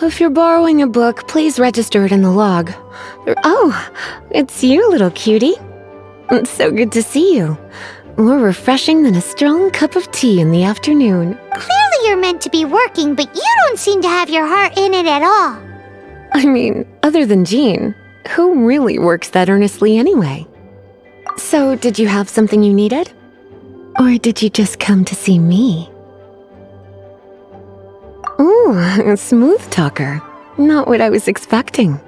if you're borrowing a book, please register it in the log. Oh, it's you, little cutie. It's so good to see you. More refreshing than a strong cup of tea in the afternoon. Clearly you're meant to be working, but you don't seem to have your heart in it at all. I mean, other than Jean, who really works that earnestly anyway? So, did you have something you needed? Or did you just come to see me? Ooh, a smooth talker. Not what I was expecting.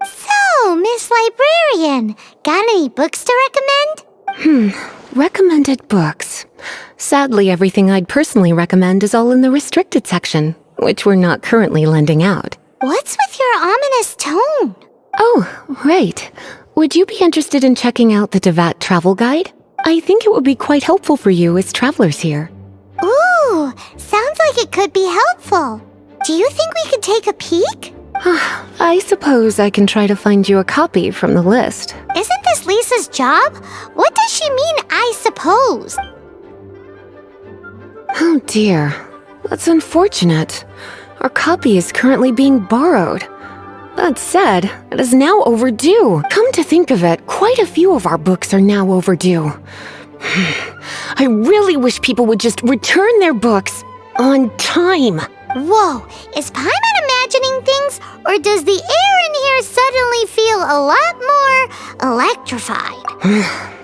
So, Miss Librarian, got any books to recommend? Recommended books. Sadly, everything I'd personally recommend is all in the restricted section, which we're not currently lending out. What's with your ominous tone? Oh, right. Would you be interested in checking out the Devat travel guide? I think it would be quite helpful for you as travelers here. Ooh, sounds like it could be helpful. Do you think we could take a peek? I suppose I can try to find you a copy from the list. Isn't this Lisa's job? What does she mean, I suppose? Oh dear, that's unfortunate. Our copy is currently being borrowed. That said, it is now overdue. Come to think of it, quite a few of our books are now overdue. I really wish people would just return their books on time. Whoa, is Paimon imagining things, or does the air in here suddenly feel a lot more electrified?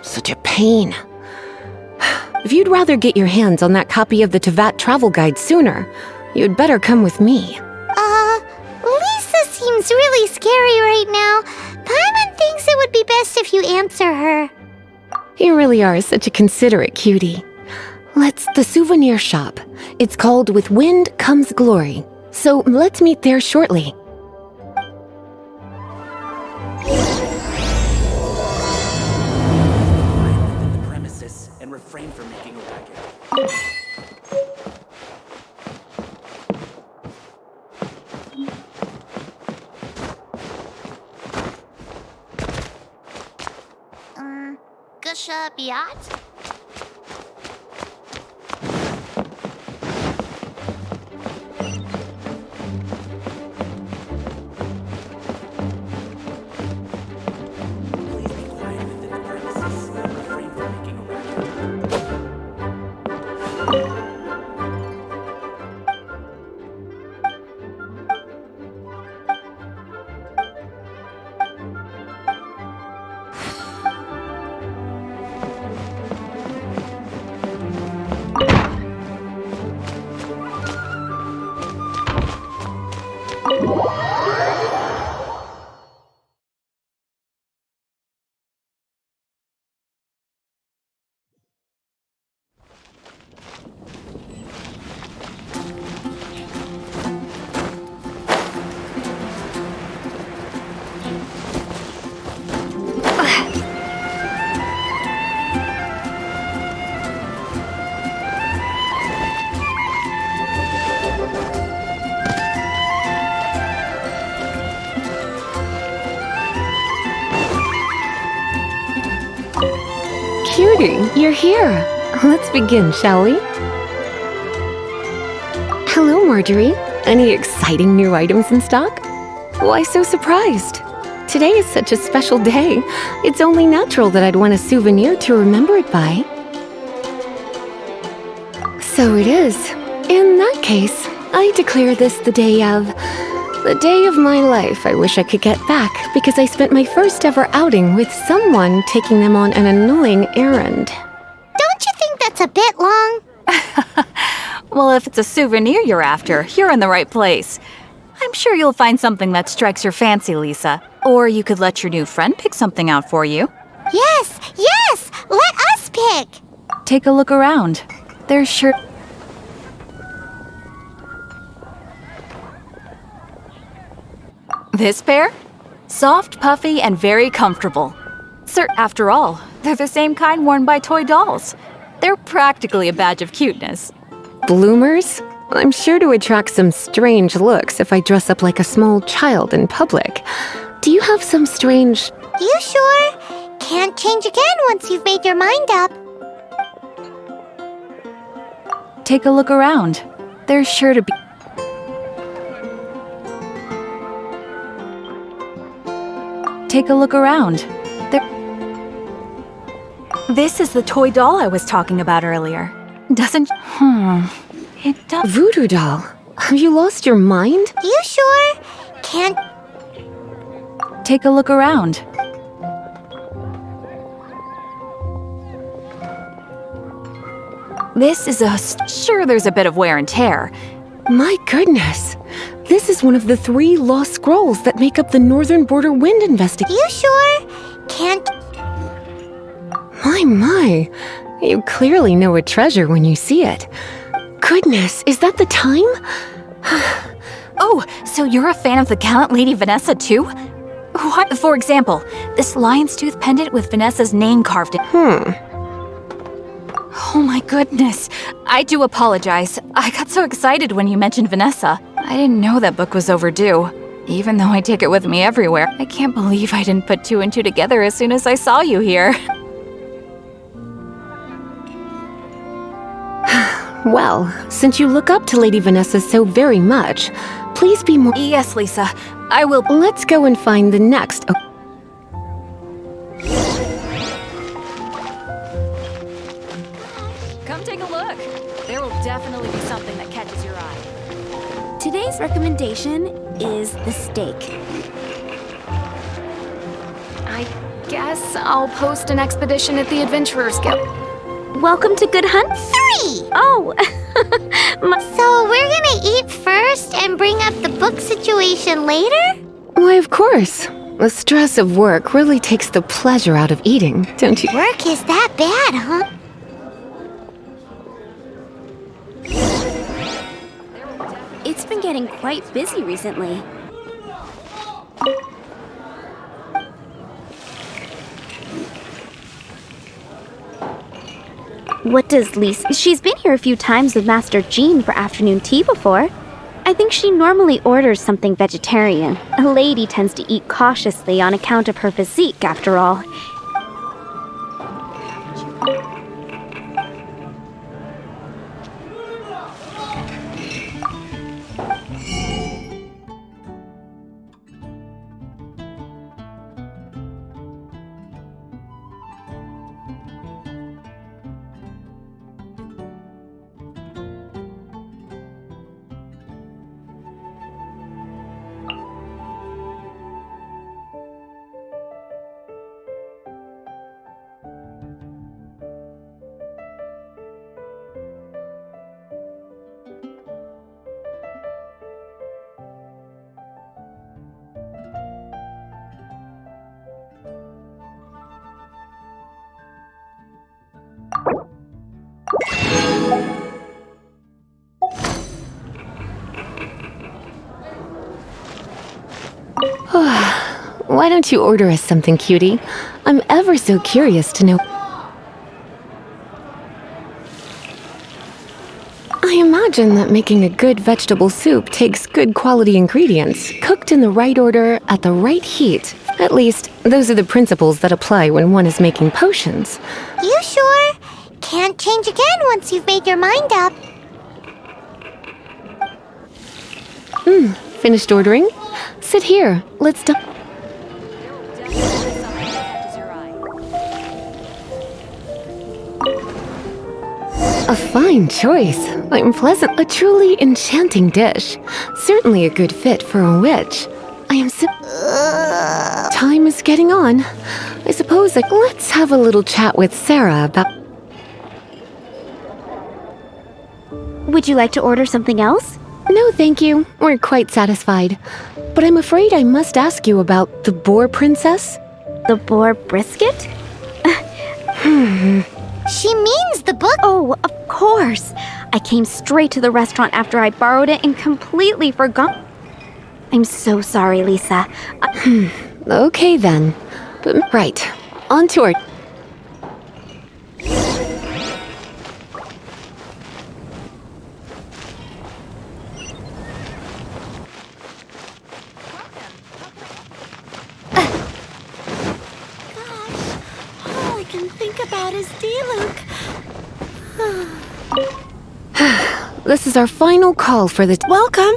Such a pain. If you'd rather get your hands on that copy of the Tevat travel guide sooner, you'd better come with me. Lisa seems really scary right now. Paimon thinks it would be best if you answer her. You really are such a considerate cutie. Let's the souvenir shop. It's called With Wind Comes Glory. So let's meet there shortly. Within the premises and refrain from making a racket. Gusha Biat? Please be quiet within the premises and refrain from making a racket. Cutie, you're here. Let's begin, shall we? Hello, Marjorie. Any exciting new items in stock? Why so surprised? Today is such a special day. It's only natural that I'd want a souvenir to remember it by. So it is. In that case, I declare this the day of my life I wish I could get back because I spent my first ever outing with someone taking them on an annoying errand. Don't you think that's a bit long? Well, if it's a souvenir you're after, you're in the right place. I'm sure you'll find something that strikes your fancy, Lisa. Or you could let your new friend pick something out for you. Yes, let us pick. Take a look around. There's sure... This pair? Soft, puffy, and very comfortable. After all, they're the same kind worn by toy dolls. They're practically a badge of cuteness. Bloomers? I'm sure to attract some strange looks if I dress up like a small child in public. Do you have some strange... You sure? Can't change again once you've made your mind up. Take a look around. There's sure to be... Take a look around. This is the toy doll I was talking about earlier. Doesn't... It does... Voodoo doll? Have you lost your mind? You sure? Can't... Take a look around. This is a... Sure, there's a bit of wear and tear. My goodness. This is one of the 3 lost scrolls that make up the Northern Border Wind investigation. You sure? Can't... My. You clearly know a treasure when you see it. Goodness, is that the time? Oh, so you're a fan of the gallant Lady Vanessa too? What, for example, this lion's tooth pendant with Vanessa's name carved in. Oh my goodness. I do apologize. I got so excited when you mentioned Vanessa. I didn't know that book was overdue. Even though I take it with me everywhere, I can't believe I didn't put 2 and 2 together as soon as I saw you here. Well, since you look up to Lady Vanessa so very much, please be more... Yes, Lisa. I will... Let's go and find the next... Come take a look. There will definitely be something that catches your eye. Today's recommendation is the steak. I guess I'll post an expedition at the Adventurers Guild. Welcome to Good Hunt. 3! Oh, So we're gonna eat first and bring up the book situation later? Why, of course. The stress of work really takes the pleasure out of eating, don't you? Work is that bad, huh? it's been getting quite busy recently. What does Lisa... She's been here a few times with Master Jean for afternoon tea before. I think she normally orders something vegetarian. A lady tends to eat cautiously on account of her physique, after all. Why don't you order us something, cutie? I'm ever so curious to know. I imagine that making a good vegetable soup takes good quality ingredients, cooked in the right order, at the right heat. At least, those are the principles that apply when one is making potions. You sure? Can't change again once you've made your mind up. Finished ordering? Sit here. Let's do... A fine choice. I'm pleasant. A truly enchanting dish. Certainly a good fit for a witch. I am so... Time is getting on. I suppose let's have a little chat with Sarah about... Would you like to order something else? No, thank you. We're quite satisfied. But I'm afraid I must ask you about the boar princess. The boar brisket? She means the book. Oh, of course. I came straight to the restaurant after I borrowed it and completely forgot. I'm so sorry, Lisa. Okay then. But right, on to our... All I can think about is D-Luke. This is our final call for the... Welcome.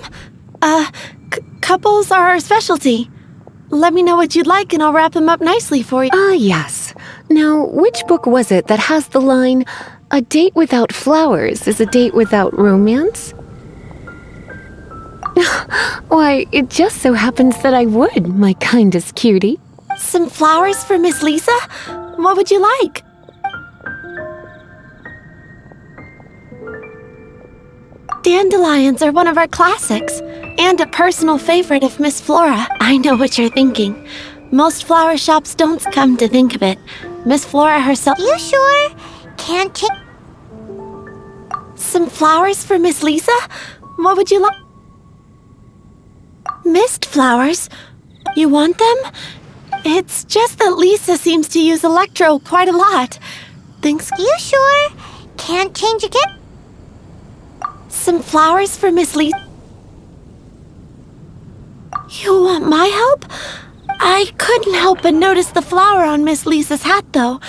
Couples are our specialty. Let me know what you'd like and I'll wrap them up nicely for you. Ah, yes. Now, which book was it that has the line, "A date without flowers is a date without romance"? Why, it just so happens that I would, my kindest cutie. Some flowers for Miss Lisa? What would you like? Dandelions are one of our classics, and a personal favorite of Miss Flora. I know what you're thinking. Most flower shops don't come to think of it. Miss Flora herself. You sure? Can't change. Some flowers for Miss Lisa? What would you like? Mist flowers? You want them? It's just that Lisa seems to use electro quite a lot. Thanks. You sure? Can't change again? Some flowers for Miss Lisa? You want my help? I couldn't help but notice the flower on Miss Lisa's hat, though.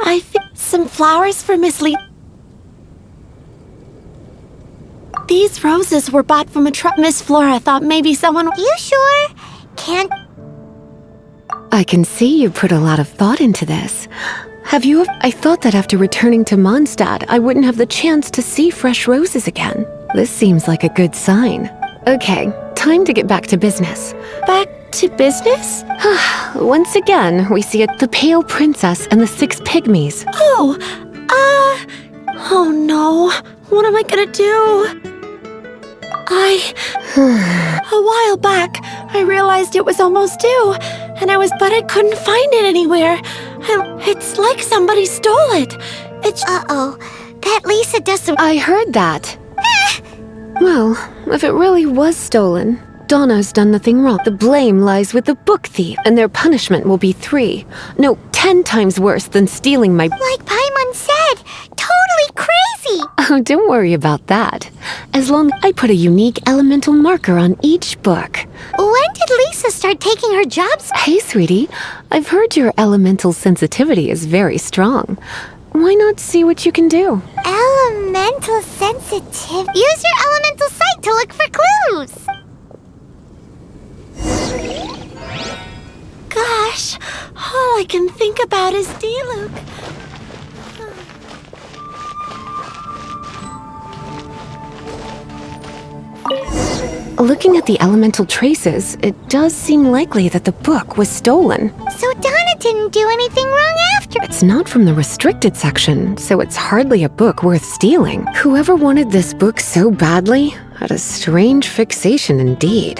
I think some flowers for Miss Lisa. These roses were bought from a truck. Miss Flora thought maybe someone. You sure? Can't. I can see you put a lot of thought into this. I thought that after returning to Mondstadt, I wouldn't have the chance to see fresh roses again. This seems like a good sign. Okay, time to get back to business. Back to business? Once again, we see the Pale Princess and the 6 Pygmies. Oh no. What am I gonna do? A while back, I realized it was almost due, but I couldn't find it anywhere. It's like somebody stole it. Uh-oh. That Lisa doesn't. I heard that. Well, if it really was stolen, Donna's done nothing wrong. The blame lies with the book thief, and their punishment will be 10 times worse than stealing my— Like Paimon said, totally crazy. Oh, don't worry about that. As long as I put a unique elemental marker on each book. When did Lisa start taking her jobs? Hey, sweetie, I've heard your elemental sensitivity is very strong. Why not see what you can do? Elemental sensitive. Use your elemental sight to look for clues. Gosh, all I can think about is Diluc. Looking at the elemental traces, it does seem likely that the book was stolen. So Donna didn't do anything wrong after. It's not from the restricted section, so it's hardly a book worth stealing. Whoever wanted this book so badly had a strange fixation indeed.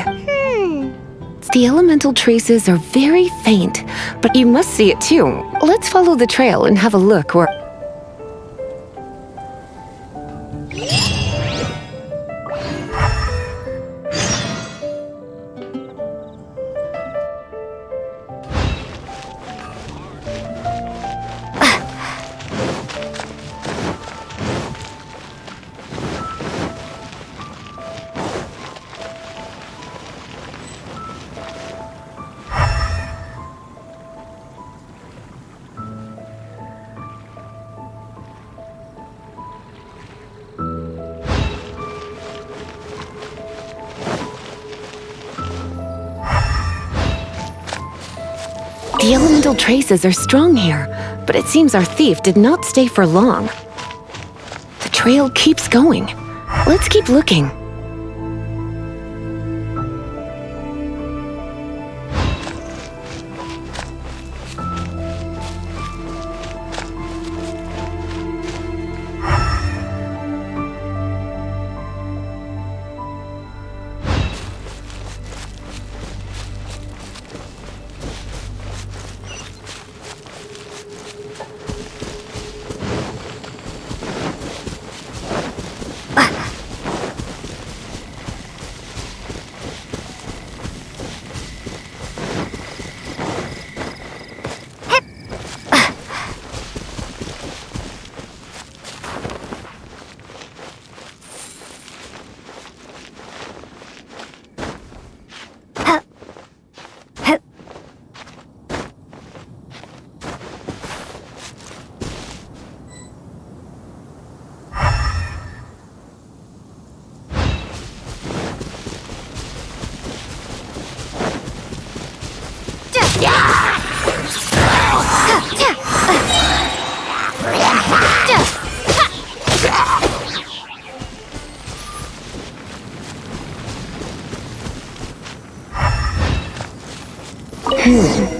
The elemental traces are very faint, but you must see it too. Let's follow the trail and have a look where— The elemental traces are strong here, but it seems our thief did not stay for long. The trail keeps going. Let's keep looking.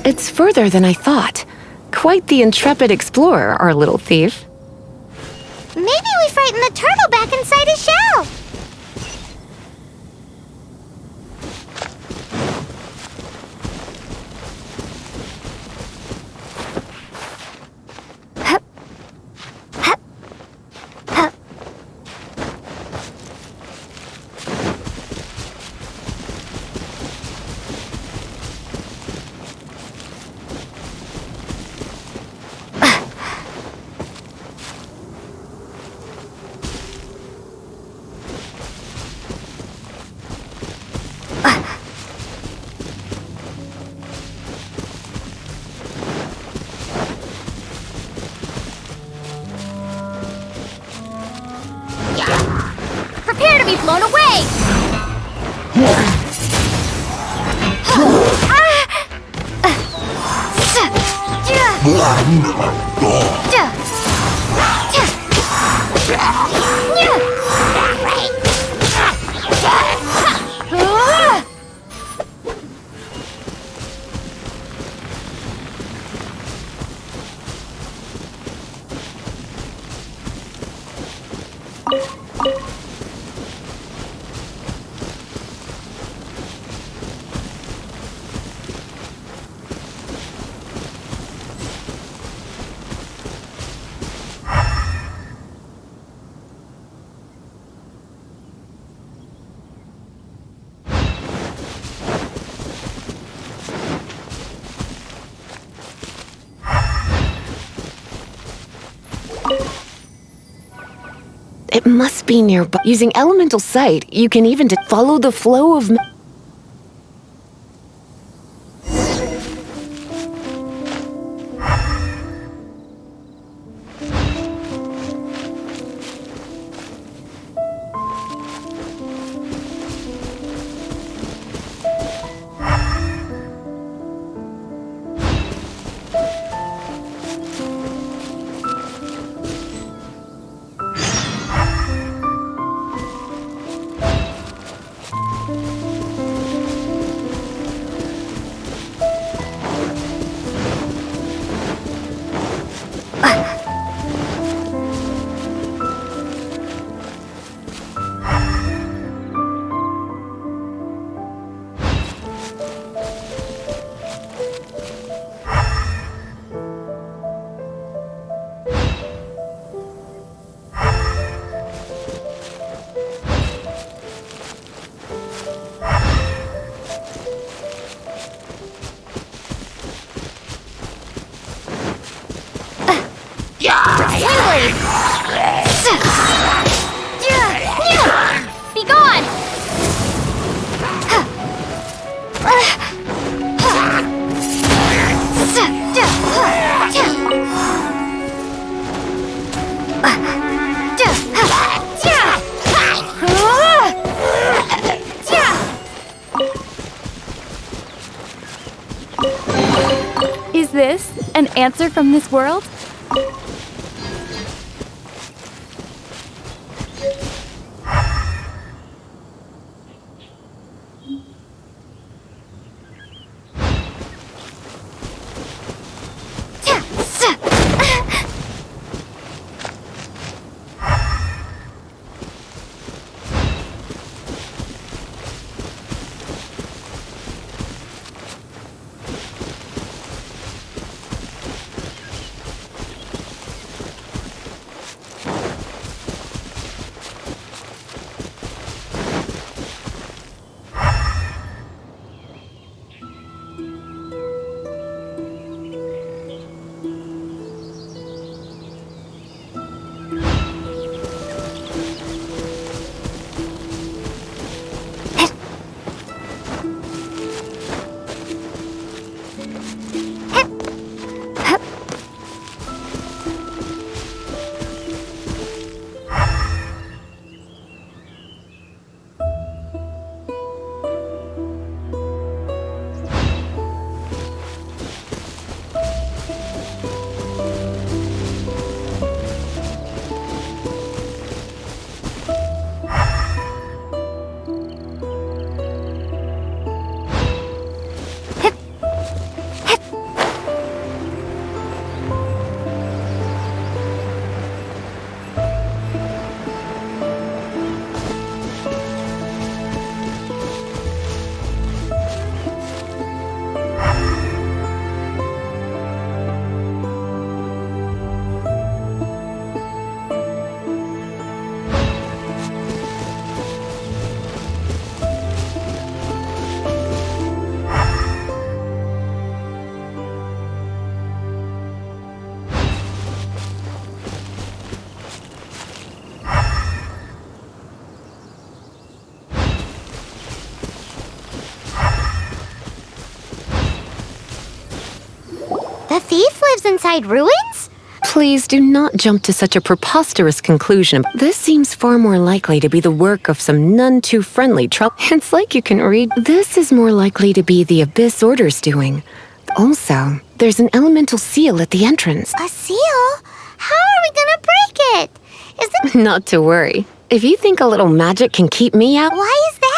It's further than I thought. Quite the intrepid explorer, our little thief. Maybe we frightened the turtle back inside his shell. Prepare to be blown away! It must be nearby. Using elemental sight, you can even follow the flow of... Be gone! Is this an answer from this world? The thief lives inside ruins? Please do not jump to such a preposterous conclusion. This seems far more likely to be the work of some none too friendly trouble. It's like you can read. This is more likely to be the Abyss Order's doing. Also, there's an elemental seal at the entrance. A seal? How are we gonna break it? Is it? Not to worry. If you think a little magic can keep me out, Why is that?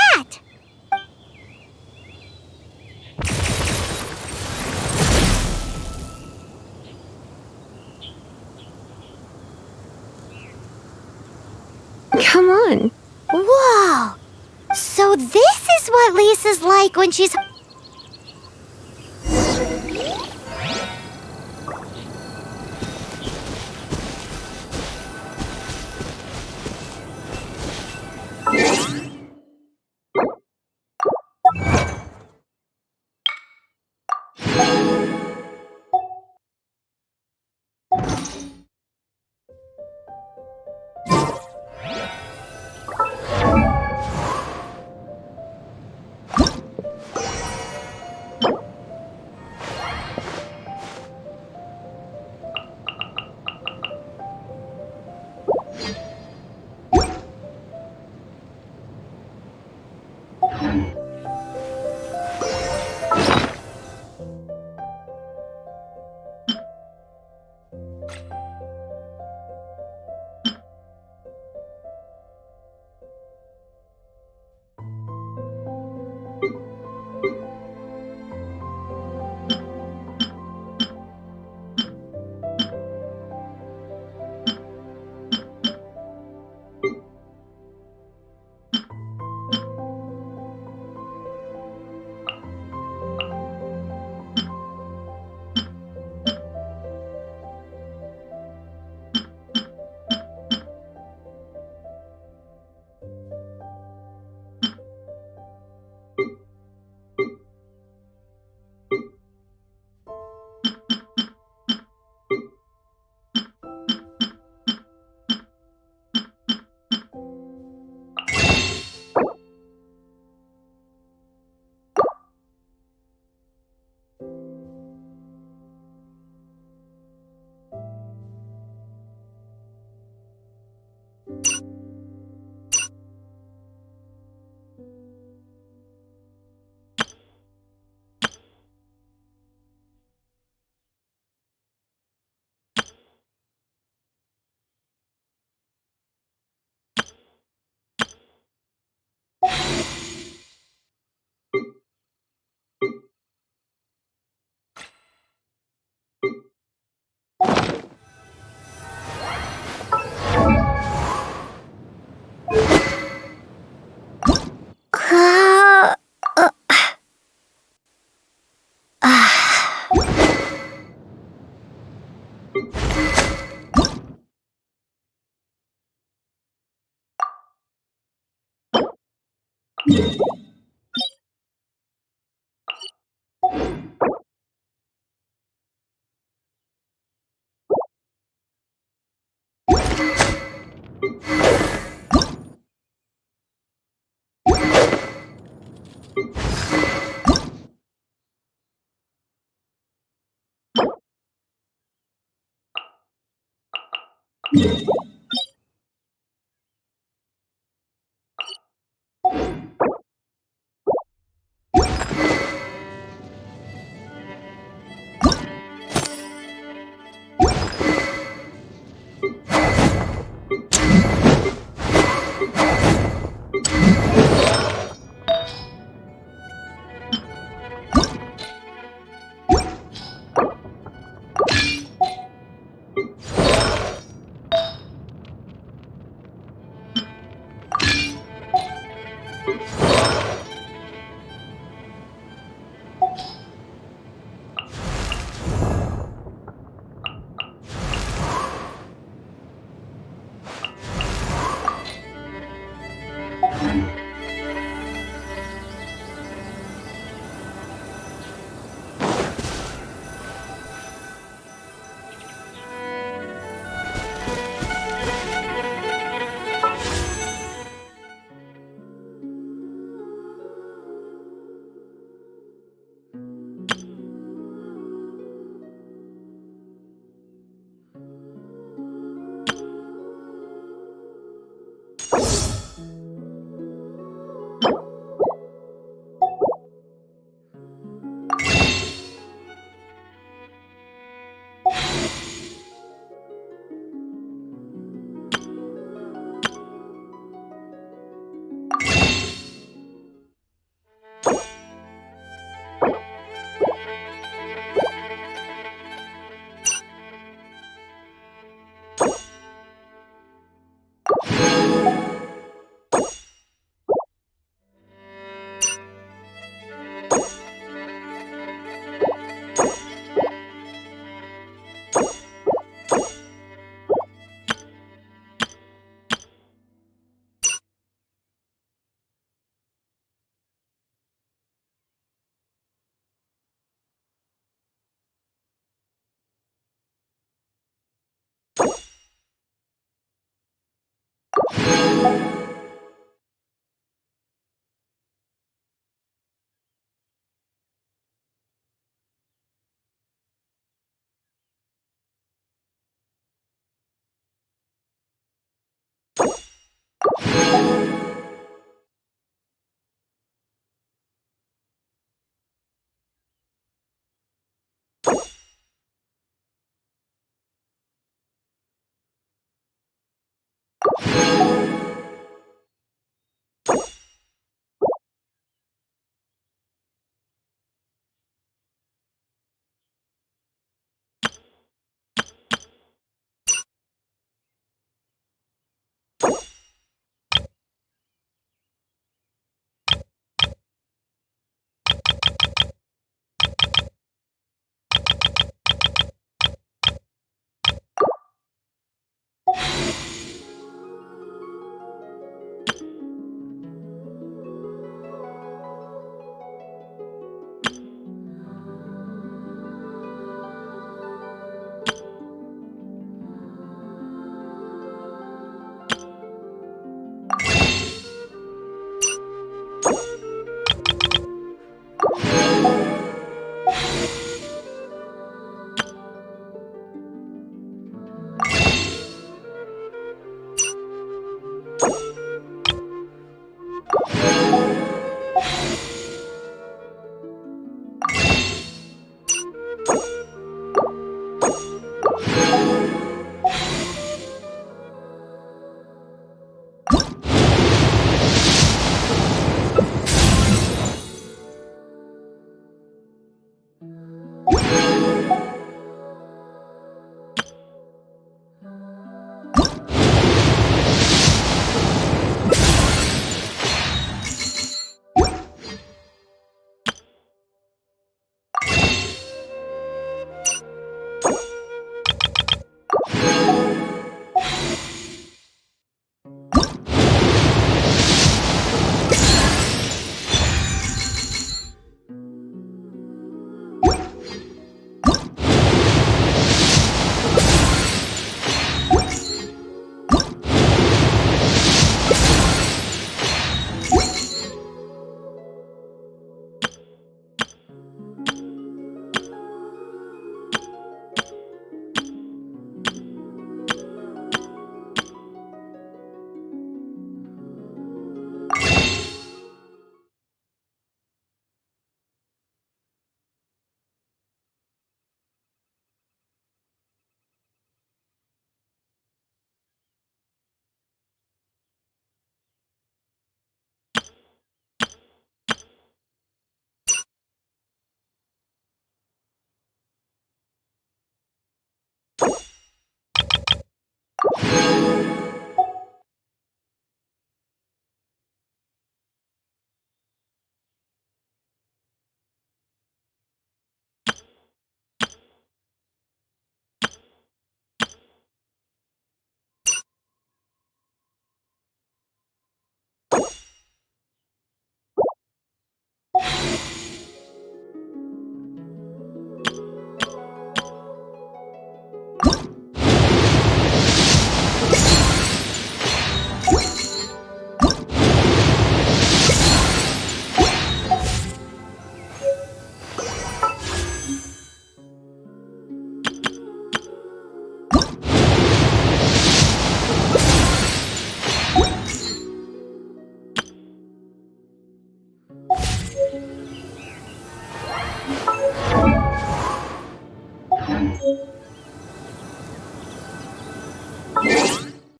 come on. Whoa! So this is what Lisa's like when she's...